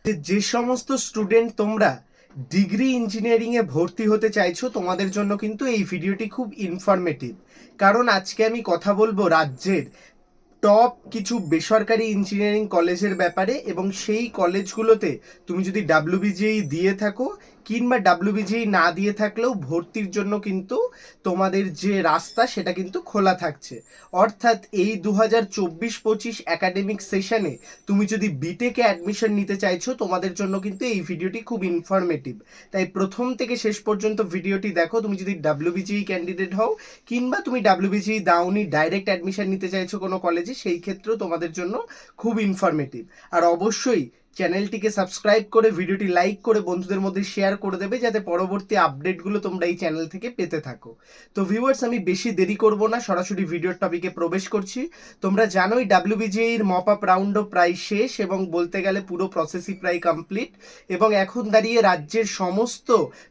যে সমস্ত স্টুডেন্ট তোমরা ডিগ্রি ইঞ্জিনিয়ারিংয়ে ভর্তি হতে চাইছো তোমাদের জন্য কিন্তু এই ভিডিওটি খুব ইনফরমেটিভ। কারণ আজকে আমি কথা বলবো রাজ্যের টপ কিছু বেসরকারি ইঞ্জিনিয়ারিং কলেজের ব্যাপারে, এবং সেই কলেজগুলোতে তুমি যদি ডাব্লিউবিজিই দিয়ে থাকো কিংবা ডাব্লিউবিজিই না দিয়ে থাকলেও ভর্তির জন্য কিন্তু তোমাদের যে রাস্তা সেটা কিন্তু খোলা থাকছে। অর্থাৎ এই 2024-25 একাডেমিক সেশনে তুমি যদি বিটেকে অ্যাডমিশন নিতে চাইছো তোমাদের জন্য কিন্তু এই ভিডিওটি খুব ইনফরমেটিভ। তাই প্রথম থেকে শেষ পর্যন্ত ভিডিওটি দেখো। তুমি যদি ডাব্লিউবিজিই ক্যান্ডিডেট হও কিংবা তুমি ডাব্লিউবিজিই দাওনি ডাইরেক্ট অ্যাডমিশন নিতে চাইছো কোনো কলেজে, সেই ক্ষেত্রেও তোমাদের জন্য খুব ইনফরমেটিভ। আর অবশ্যই চ্যানেলটিকে সাবস্ক্রাইব করে ভিডিওটি লাইক করে বন্ধুদের মধ্যে শেয়ার করে দেবে, যাতে পরবর্তী আপডেটগুলো তোমরা এই চ্যানেল থেকে পেতে থাকো। তো ভিউয়ার্স, আমি বেশি দেরি করব না, সরাসরি ভিডিওর টপিকে প্রবেশ করছি। তোমরা জানোই ডাব্লিউবিজিএর মপ আপ রাউন্ডও প্রায় শেষ, এবং বলতে গেলে পুরো প্রসেসই প্রায় কমপ্লিট। এবং এখন দাঁড়িয়ে রাজ্যের সমস্ত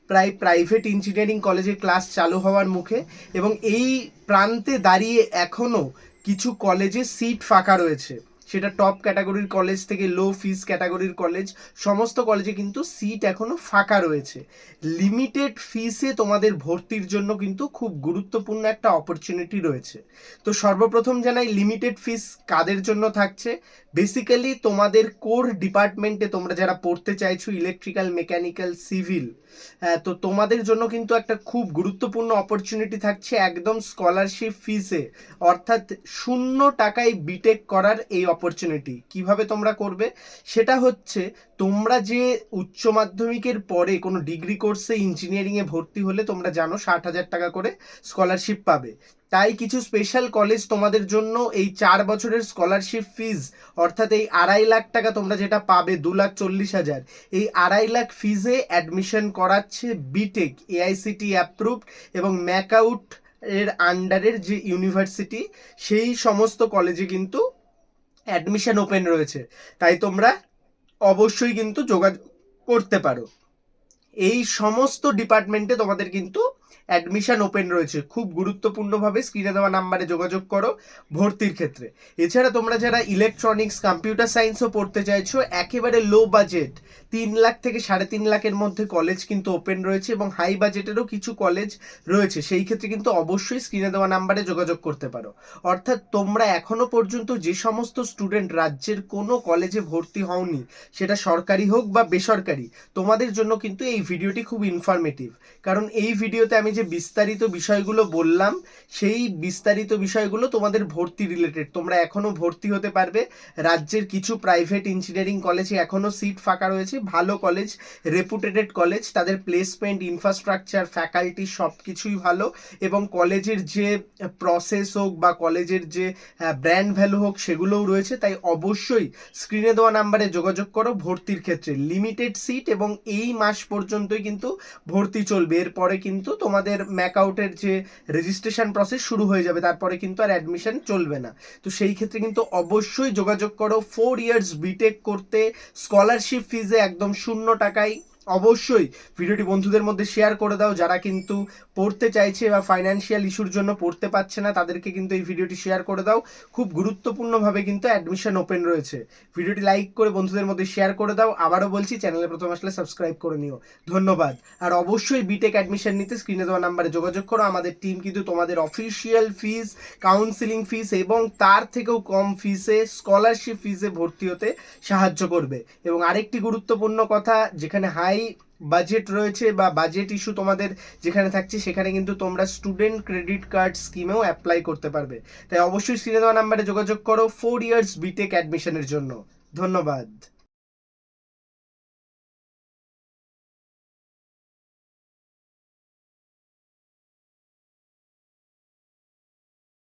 প্রায় প্রাইভেট ইঞ্জিনিয়ারিং কলেজে ক্লাস চালু হওয়ার মুখে, এবং এই প্রান্তে দাঁড়িয়ে এখনও কিছু কলেজে সিট ফাঁকা রয়েছে। সেটা টপ ক্যাটাগরির কলেজ থেকে লো ফিস ক্যাটাগরির কলেজ, সমস্ত কলেজে কিন্তু সিট এখনো ফাঁকা রয়েছে। লিমিটেড ফিসে তোমাদের ভর্তির জন্য কিন্তু খুব গুরুত্বপূর্ণ একটা অপরচুনিটি রয়েছে। তো সর্বপ্রথম জানাই লিমিটেড ফিস কাদের জন্য থাকছে। বেসিক্যালি তোমাদের কোর ডিপার্টমেন্টে তোমরা যারা পড়তে চাইছো, ইলেকট্রিক্যাল, মেকানিক্যাল, সিভিল, তো তোমাদের জন্য কিন্তু একটা খুব গুরুত্বপূর্ণ অপরচুনিটি থাকছে একদম স্কলারশিপ ফিসে, অর্থাৎ 0 টাকায় বিটেক করার এই অপরচুনিটি। কিভাবে তোমরা করবে সেটা হচ্ছে, তোমরা যে উচ্চ মাধ্যমিকের পরে কোনো ডিগ্রি কোর্সে ইঞ্জিনিয়ারিংয়ে ভর্তি হলে তোমরা জানো 60,000 টাকা করে স্কলারশিপ পাবে। তাই কিছু স্পেশাল কলেজ তোমাদের জন্য এই 4 বছরের স্কলারশিপ ফিজ, অর্থাৎ এই 2.5 লাখ টাকা তোমরা যেটা পাবে, 2,40,000, এই 2.5 লাখ ফিজে অ্যাডমিশন করাচ্ছে বিটেক এআইসিটি অ্যাপ্রুভড এবং ম্যাকআউট এর আন্ডারের যে ইউনিভার্সিটি, সেই সমস্ত কলেজে কিন্তু অ্যাডমিশন ওপেন রয়েছে। তাই তোমরা অবশ্যই কিন্তু যোগাযোগ করতে পারো। এই সমস্ত ডিপার্টমেন্টে তোমাদের কিন্তু অ্যাডমিশন ওপেন রয়েছে। খুব গুরুত্বপূর্ণভাবে স্ক্রিনে দেওয়া নাম্বারে যোগাযোগ করো ভর্তির ক্ষেত্রে। এছাড়া তোমরা যারা ইলেকট্রনিক্স, কম্পিউটার সায়েন্সও পড়তে চাইছো, একেবারে লো বাজেট 3 লাখ থেকে 3.5 লাখের মধ্যে কলেজ কিন্তু ওপেন রয়েছে, এবং হাই বাজেটেরও কিছু কলেজ রয়েছে। সেই ক্ষেত্রে কিন্তু অবশ্যই স্ক্রিনে দেওয়া নাম্বারে যোগাযোগ করতে পারো। অর্থাৎ তোমরা এখনো পর্যন্ত যে সমস্ত স্টুডেন্ট রাজ্যের কোনো কলেজে ভর্তি হওনি, সেটা সরকারি হোক বা বেসরকারি, তোমাদের জন্য কিন্তু এই ভিডিওটি খুব ইনফরমেটিভ। কারণ এই ভিডিওতে আমি যে বিস্তারিত বিষয়গুলো বললাম, সেই বিস্তারিত বিষয়গুলো তোমাদের ভর্তি রিলেটেড। তোমরা এখনো ভর্তি হতে পারবে। রাজ্যের কিছু প্রাইভেট ইঞ্জিনিয়ারিং কলেজে এখনো সিট ফাঁকা রয়েছে, ভালো কলেজ, রেপুটেটেড কলেজ, তাদের প্লেসমেন্ট, ইনফ্রাস্ট্রাকচার, ফ্যাকাল্টি সব কিছুই ভালো, এবং কলেজের যে প্রসেস হোক বা কলেজের যে ব্র্যান্ড ভ্যালু হোক সেগুলোও রয়েছে। তাই অবশ্যই স্ক্রিনে দেওয়া নাম্বারে যোগাযোগ করো ভর্তির ক্ষেত্রে। লিমিটেড সিট, এবং এই মাস পর্যন্তই কিন্তু ভর্তি চলবে। এরপরে কিন্তু তোমাদের ম্যাকআউটের যে রেজিস্ট্রেশন প্রসেস শুরু হয়ে যাবে, তারপরে কিন্তু আর অ্যাডমিশন চলবে না। তো সেই ক্ষেত্রে কিন্তু অবশ্যই যোগাযোগ করো 4 ইয়ার্স বিটেক করতে স্কলারশিপ ফিজে একদম 0 টাকায়। অবশ্যই ভিডিওটি বন্ধুদের মধ্যে শেয়ার করে দাও, যারা কিন্তু পড়তে চাইছে বা ফাইন্যান্সিয়াল ইস্যুর জন্য পড়তে পারছে না, তাদেরকে কিন্তু এই ভিডিওটি শেয়ার করে দাও। খুব গুরুত্বপূর্ণভাবে কিন্তু অ্যাডমিশন ওপেন রয়েছে। ভিডিওটি লাইক করে বন্ধুদের মধ্যে শেয়ার করে দাও। আবারও বলছি, চ্যানেলে প্রথম আসলে সাবস্ক্রাইব করে নিও। ধন্যবাদ। আর অবশ্যই বিটেক অ্যাডমিশন নিতে স্ক্রিনে দেওয়া নাম্বারে যোগাযোগ করো। আমাদের টিম কিন্তু তোমাদের অফিসিয়াল ফিস, কাউন্সিলিং ফিস এবং তার থেকেও কম ফিসে স্কলারশিপ ফিসে ভর্তি হতে সাহায্য করবে। এবং আরেকটি গুরুত্বপূর্ণ কথা, যেখানে হাই বাজেট রয়েছে বা বাজেট ইস্যু তোমাদের যেখানে থাকছে, সেখানে কিন্তু তোমরা স্টুডেন্ট ক্রেডিট কার্ড স্কিমেও অ্যাপ্লাই করতে পারবে। তাই অবশ্যই স্ক্রিনে দেওয়া নাম্বারে যোগাযোগ করো 4 ইয়ার্স বিটেক অ্যাডমিশনের জন্য। ধন্যবাদ।